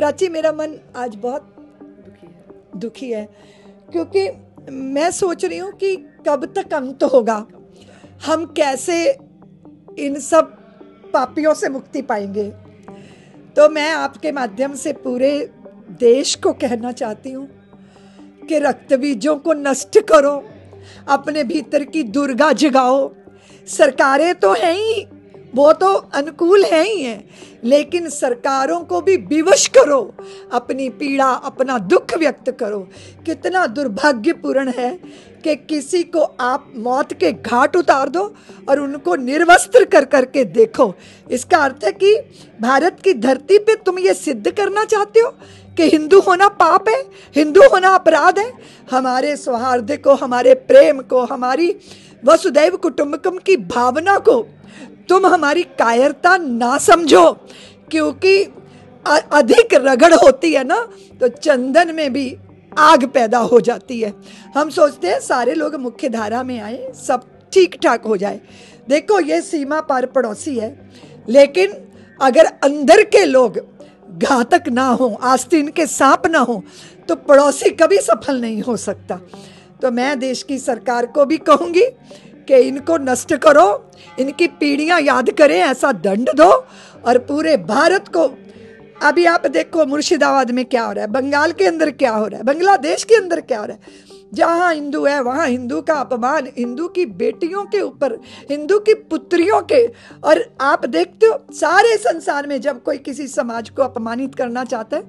प्राची, मेरा मन आज बहुत दुखी है क्योंकि मैं सोच रही हूँ कि कब तक अंत होगा, हम कैसे इन सब पापियों से मुक्ति पाएंगे। तो मैं आपके माध्यम से पूरे देश को कहना चाहती हूँ कि रक्त बीजों को नष्ट करो, अपने भीतर की दुर्गा जगाओ। सरकारें तो हैं ही, वो तो अनुकूल हैं ही हैं, लेकिन सरकारों को भी विवश करो, अपनी पीड़ा, अपना दुख व्यक्त करो। कितना दुर्भाग्यपूर्ण है कि किसी को आप मौत के घाट उतार दो और उनको निर्वस्त्र कर करके देखो। इसका अर्थ है कि भारत की धरती पे तुम ये सिद्ध करना चाहते हो कि हिंदू होना पाप है, हिंदू होना अपराध है। हमारे सौहार्द को, हमारे प्रेम को, हमारी वसुदैव कुटुंबकम की भावना को तुम हमारी कायरता ना समझो, क्योंकि अधिक रगड़ होती है ना तो चंदन में भी आग पैदा हो जाती है। हम सोचते हैं सारे लोग मुख्य धारा में आए, सब ठीक ठाक हो जाए। देखो, ये सीमा पार पड़ोसी है, लेकिन अगर अंदर के लोग घातक ना हो, आस्तीन के सांप ना हो, तो पड़ोसी कभी सफल नहीं हो सकता। तो मैं देश की सरकार को भी कहूँगी कि इनको नष्ट करो, इनकी पीढ़ियां याद करें, ऐसा दंड दो और पूरे भारत को। अभी आप देखो मुर्शिदाबाद में क्या हो रहा है, बंगाल के अंदर क्या हो रहा है, बांग्लादेश के अंदर क्या हो रहा है। जहाँ हिंदू है वहाँ हिंदू का अपमान, हिंदू की बेटियों के ऊपर, हिंदू की पुत्रियों के। और आप देखते हो सारे संसार में जब कोई किसी समाज को अपमानित करना चाहता है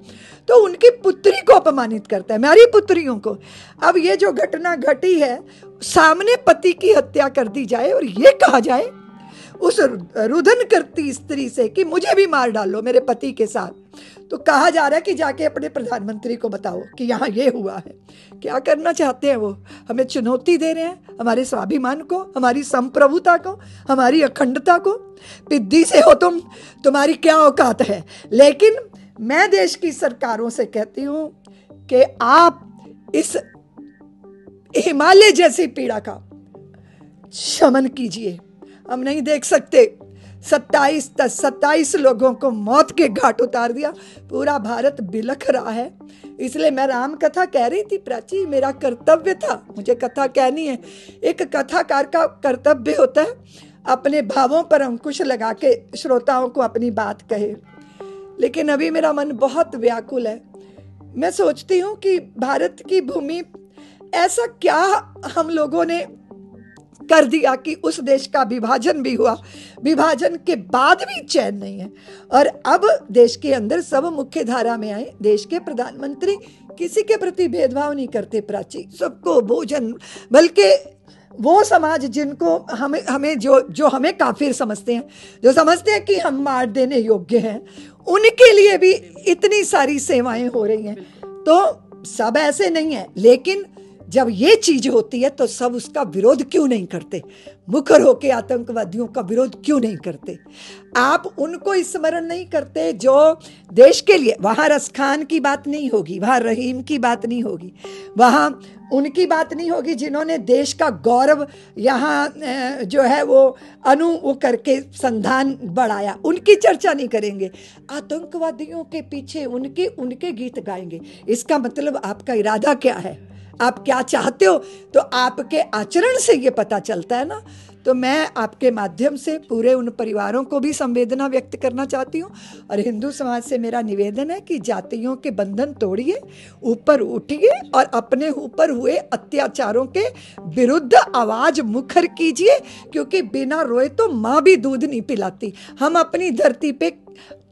तो उनकी पुत्री को अपमानित करता है, हमारी पुत्रियों को। अब ये जो घटना घटी है, सामने पति की हत्या कर दी जाए और ये कहा जाए उस रुदन करती स्त्री से कि मुझे भी मार डालो मेरे पति के साथ, तो कहा जा रहा है कि जाके अपने प्रधानमंत्री को बताओ कि यहाँ ये हुआ है। क्या करना चाहते हैं वो? हमें चुनौती दे रहे हैं, हमारे स्वाभिमान को, हमारी संप्रभुता को, हमारी अखंडता को। पिद्दी से हो तुम, तुम्हारी क्या औकात है। लेकिन मैं देश की सरकारों से कहती हूँ कि आप इस हिमालय जैसी पीड़ा का शमन कीजिए। हम नहीं देख सकते 27 लोगों को मौत के घाट उतार दिया, पूरा भारत बिलख रहा है। इसलिए मैं राम कथा कह रही थी प्राची, मेरा कर्तव्य था, मुझे कथा कहनी है। एक कथाकार का कर्तव्य होता है अपने भावों पर अंकुश लगा के श्रोताओं को अपनी बात कहे। लेकिन अभी मेरा मन बहुत व्याकुल है। मैं सोचती हूँ कि भारत की भूमि, ऐसा क्या हम लोगों ने कर दिया कि उस देश का विभाजन भी हुआ, विभाजन के बाद भी चैन नहीं है। और अब देश के अंदर सब मुख्य धारा में आए, देश के प्रधानमंत्री किसी के प्रति भेदभाव नहीं करते प्राची, सबको भोजन, बल्कि वो समाज जिनको हमें जो हमें काफिर समझते हैं, जो समझते हैं कि हम मार देने योग्य हैं, उनके लिए भी इतनी सारी सेवाएं हो रही हैं। तो सब ऐसे नहीं है, लेकिन जब ये चीज होती है तो सब उसका विरोध क्यों नहीं करते? मुखर होके आतंकवादियों का विरोध क्यों नहीं करते? आप उनको स्मरण नहीं करते जो देश के लिए, वहां रसखान की बात नहीं होगी, वहां रहीम की बात नहीं होगी, वहां उनकी बात नहीं होगी जिन्होंने देश का गौरव यहाँ जो है वो करके संधान बढ़ाया, उनकी चर्चा नहीं करेंगे। आतंकवादियों के पीछे उनके गीत गाएंगे। इसका मतलब आपका इरादा क्या है, आप क्या चाहते हो? तो आपके आचरण से ये पता चलता है ना। तो मैं आपके माध्यम से पूरे उन परिवारों को भी संवेदना व्यक्त करना चाहती हूँ और हिंदू समाज से मेरा निवेदन है कि जातियों के बंधन तोड़िए, ऊपर उठिए और अपने ऊपर हुए अत्याचारों के विरुद्ध आवाज मुखर कीजिए, क्योंकि बिना रोए तो माँ भी दूध नहीं पिलाती। हम अपनी धरती पे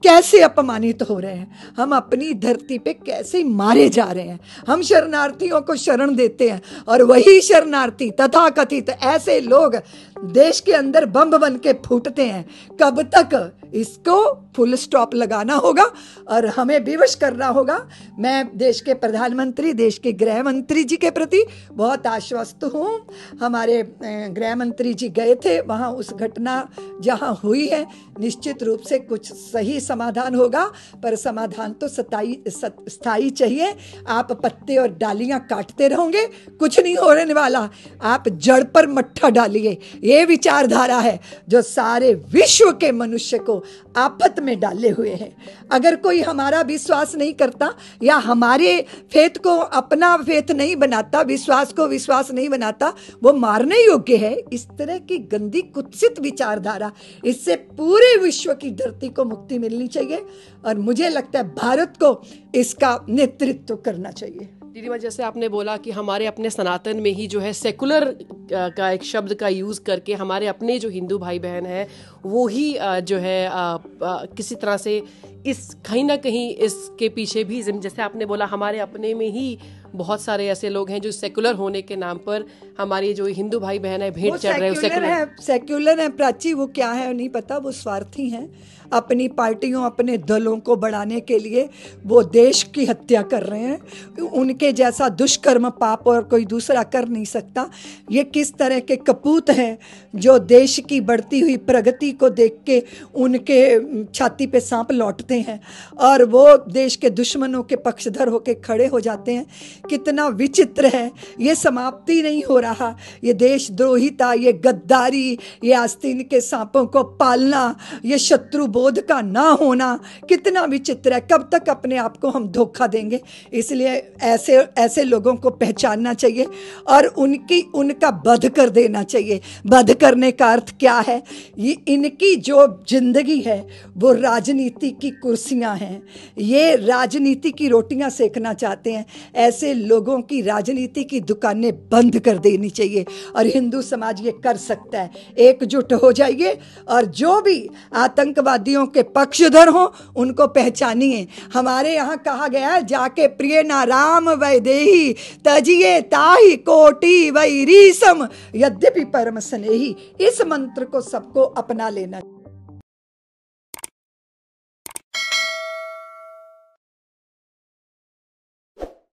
कैसे अपमानित हो रहे हैं, हम अपनी धरती पे कैसे मारे जा रहे हैं। हम शरणार्थियों को शरण देते हैं और वही शरणार्थी तथाकथित ऐसे लोग देश के अंदर बम बन के फूटते हैं। कब तक? इसको फुल स्टॉप लगाना होगा और हमें विवश करना होगा। मैं देश के प्रधानमंत्री, देश के गृह मंत्री जी के प्रति बहुत आश्वस्त हूँ। हमारे गृह मंत्री जी गए थे वहाँ, उस घटना जहाँ हुई है निश्चित रूप से कुछ सही समाधान होगा, पर समाधान तो स्थायी चाहिए। आप पत्ते और डालियां काटते रहोगे, कुछ नहीं होने वाला। आप जड़ पर मट्ठा डालिए। ये विचारधारा है जो सारे विश्व के मनुष्य को आफत में डाले हुए हैं। अगर कोई हमारा विश्वास नहीं करता या हमारे फेथ को अपना फेथ नहीं बनाता, विश्वास को विश्वास नहीं बनाता, वो मारने योग्य है। इस तरह की गंदी कुत्सित विचारधारा, इससे पूरे विश्व की धरती को मुक्ति मिलनी चाहिए और मुझे लगता है भारत को इसका नेतृत्व करना चाहिए। दीदी माँ, जैसे आपने बोला कि हमारे अपने सनातन में ही जो है सेकुलर का एक शब्द का यूज़ करके हमारे अपने जो हिंदू भाई बहन हैं वो ही जो है किसी तरह से इस कहीं ना कहीं इसके पीछे भी, जैसे आपने बोला, हमारे अपने में ही बहुत सारे ऐसे लोग हैं जो सेकुलर होने के नाम पर हमारी जो हिंदू भाई बहन है भेंट चढ़ रहे हैं। सेक्युलर है प्राची, वो क्या है नहीं पता, वो स्वार्थी हैं। अपनी पार्टियों, अपने दलों को बढ़ाने के लिए वो देश की हत्या कर रहे हैं। उनके जैसा दुष्कर्म पाप और कोई दूसरा कर नहीं सकता। ये किस तरह के कपूत हैं जो देश की बढ़ती हुई प्रगति को देख के उनके छाती पे सांप लौटते हैं और वो देश के दुश्मनों के पक्षधर होके खड़े हो जाते हैं। कितना विचित्र है, ये समाप्ति नहीं हो रहा। ये देशद्रोहिता, ये गद्दारी, ये आस्तीन के सांपों को पालना, ये शत्रु बोध का ना होना कितना विचित्र है। कब तक अपने आप को हम धोखा देंगे? इसलिए ऐसे लोगों को पहचानना चाहिए और उनका वध कर देना चाहिए। वध करने का अर्थ क्या है? ये इनकी जो जिंदगी है वो राजनीति की कुर्सियां हैं, ये राजनीति की रोटियां सेकना चाहते हैं। ऐसे लोगों की राजनीति की दुकानें बंद कर देनी चाहिए और हिंदू समाज ये कर सकता है। एकजुट हो जाइए और जो भी आतंकवादियों के पक्षधर हो उनको पहचानिए। हमारे यहाँ कहा गया है, जाके प्रिय ना राम वैदेही तजिए ताहि कोटि वैरीसम यद्यपि परम स्नेही। इस मंत्र को सबको अपना लेना।